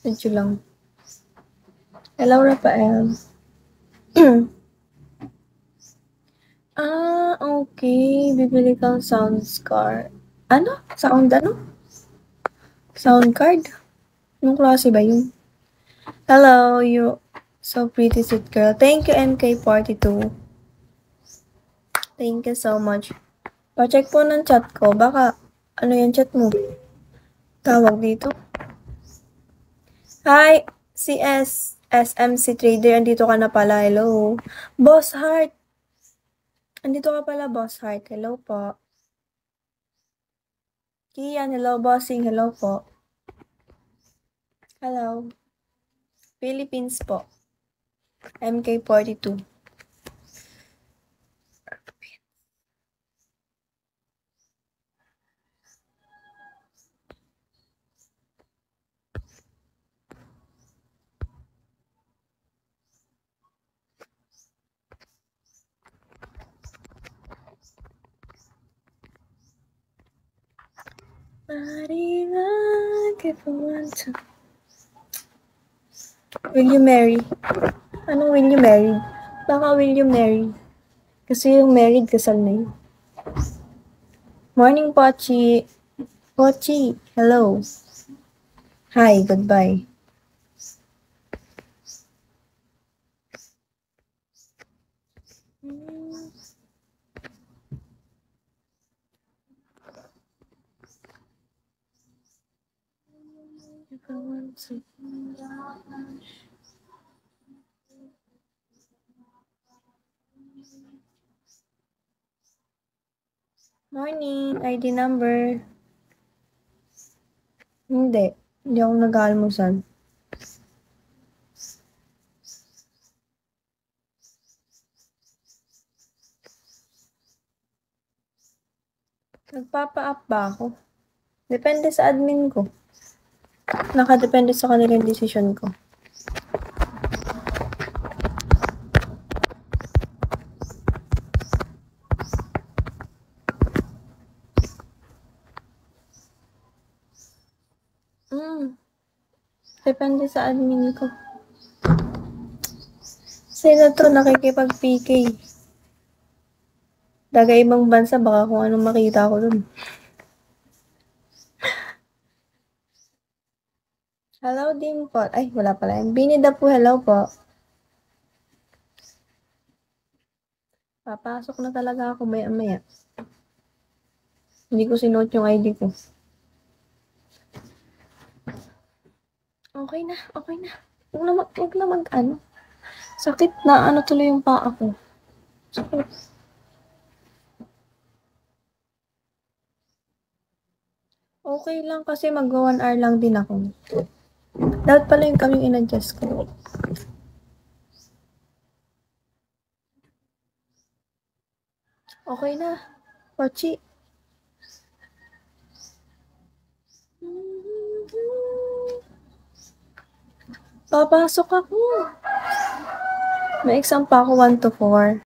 Medyo lang. Hello, Rafael. Okay. Bibili kang sound card. Ano? Sound ano? Sound card? Anong klase ba yun? Hello, you so pretty sweet girl. Thank you, MK42. Thank you so much. Pa-check po ng chat ko. Baka, ano yung chat mo? Tawag dito. Hi, CS SMC Trader. Andito ka na pala. Hello. Boss Heart. Andito ka pala, Boss Heart. Hello po. Kian, hello. Bossing, hello po. Hello. Philippines po. MK42. Will you marry? Anong will you marry? Baka will you marry? Kasi yung married, kasal na yun. Morning, Pochi. Pochi, hello. Hi, goodbye. Morning, ID number. Hindi ako nag-aalmusal. Nagpapa-up ba ako? Depende sa admin ko. Nakadepende sa kanilang decision ko. Depende sa admin ko. Sino to nakikipag-PK? Daga ibang bansa, baka kung anong makita ko dun. Hello, Dimpot. Ay, wala pala. Binida po, hello po. Papasok na talaga ako maya-maya. Hindi ko sinuot yung ID ko. Okay na. Huwag na mag-ano. Sakit na, ano tuloy yung paa ko. Sakit. Okay lang kasi mag-1 hour lang din ako. Dapat pala yung kaming in-adjust ko. Okay na. Pochi. Papasok ako. May exam pa ako 1 to 4.